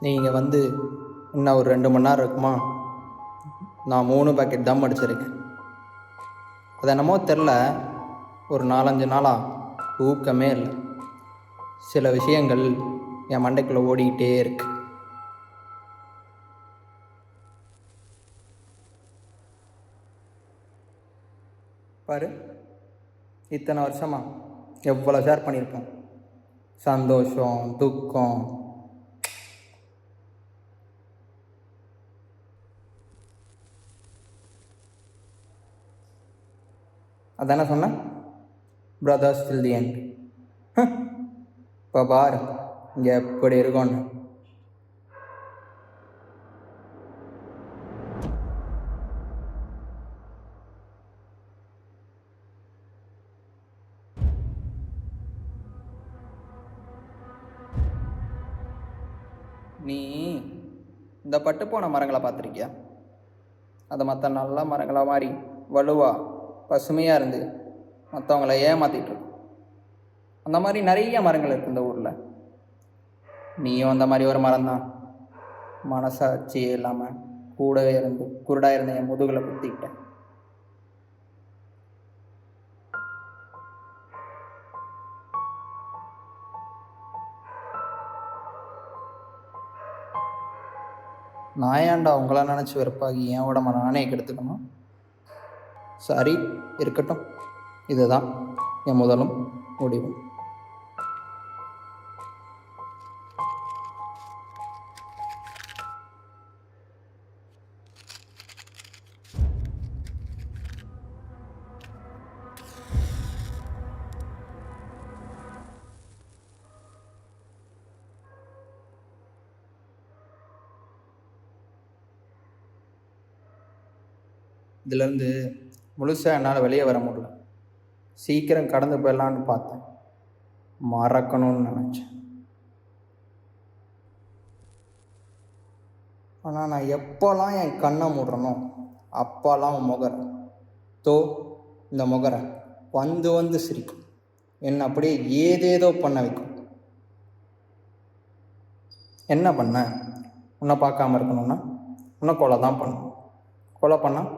நீங்கள் வந்து இன்னும் ஒரு 2 மணி நேரம் இருக்குமா, நான் 3 பாக்கெட் தம் அடிச்சிருக்கேன். அது என்னமோ தெரில, ஒரு 4-5 நாளாக தூக்கமே இல்லை. சில விஷயங்கள் என் மண்டைக்குள்ளே ஓடிக்கிட்டே இருக்கு. பாரு, இத்தனை வருஷமாக எவ்வளோ ஷேர் பண்ணியிருப்போம். சந்தோஷம், துக்கம். அதானே சொன்னேன், பிரதர்ஸ் டில் தி எண்ட். இப்போ பாரு இங்கே எப்படி இருக்கோன்னு. நீ இந்த பட்டு போன மரங்களை பார்த்துருக்கியா? அதை மற்ற நல்ல மரங்களாக மாதிரி வலுவாக பசுமையாக இருந்து மற்றவங்கள ஏமாற்றிட்டு இருக்கும். அந்த மாதிரி நிறைய மரங்கள் இருக்குது இந்த ஊரில். நீயும் அந்த மாதிரி ஒரு மரம் தான். மனசாட்சியே இல்லாமல் கூடவே இருந்து குருடாக இருந்த என் முதுகில் குத்திக்கிட்டேன். நான் ஏன்டா உங்களை நினச்சி வெறுப்பாகி என் உடம்ப நானே கெடுத்துக்கணும்? சரி, இருக்கட்டும். இதுதான் என் முதலும் முடிவும். இதுலேருந்து முழுசாக என்னால் வெளியே வர முடியல. சீக்கிரம் கடந்து போயிடலான்னு பார்த்தேன், மறக்கணும்னு நினச்சேன். ஆனால் நான் எப்போல்லாம் என் கண்ணை மூடுறனோ அப்போல்லாம் முகரை இந்த முகரை வந்து சிரிக்கும். என்னை அப்படியே ஏதேதோ பண்ண வைக்கும். என்ன பண்ண? உன்னை பார்க்காம இருக்கணும்னா உன்னை கொலை தான் பண்ணணும். கொலை பண்ணால்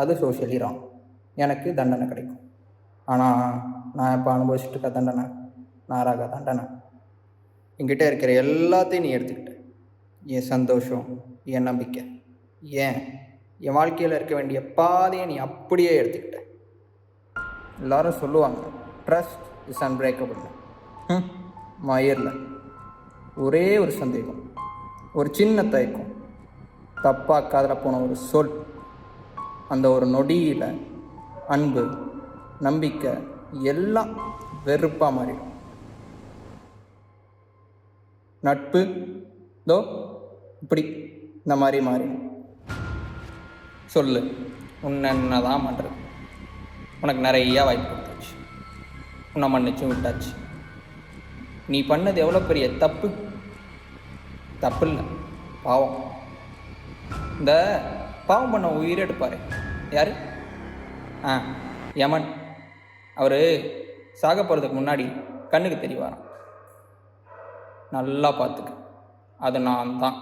அது சோஷியலி ராங், எனக்கு தண்டனை கிடைக்கும். ஆனால் நான் இப்போ அனுபவிச்சுட்டு இருக்க தண்டனை நாராக தண்டனை. என்கிட்ட இருக்கிற எல்லாத்தையும் நீ எடுத்துக்கிட்ட. என் சந்தோஷம், என் நம்பிக்கை, என் வாழ்க்கையில் இருக்க வேண்டிய பாதையை நீ அப்படியே எடுத்துக்கிட்ட. எல்லாரும் சொல்லுவாங்க ட்ரஸ்ட் இஸ் அன்பிரேக்கபிள். மயிரில் ஒரே ஒரு சந்தேகம், ஒரு சின்ன தயக்கம், தப்பாக காதில் போன ஒரு சொல், அந்த ஒரு நொடியில் அன்பு, நம்பிக்கை எல்லாம் வெறுப்பாக மாறிடும். நட்பு இப்படி இந்த மாதிரி மாறிடும். சொல்லு, உன்னை என்ன தான் பண்ணுறது? உனக்கு நிறையா வாய்ப்பு கொடுத்தாச்சு, உன்னை மன்னிச்சு விட்டாச்சு. நீ பண்ணது எவ்வளோ பெரிய தப்பு இல்லை, பாவம். இந்த பாவம் பண்ண உயிரை எடுப்பார் யார்? யமன். அவர் சாக போகிறதுக்கு முன்னாடி கண்ணுக்கு தெரியவாராம். நல்லா பார்த்துக்க, அது நான் தான்.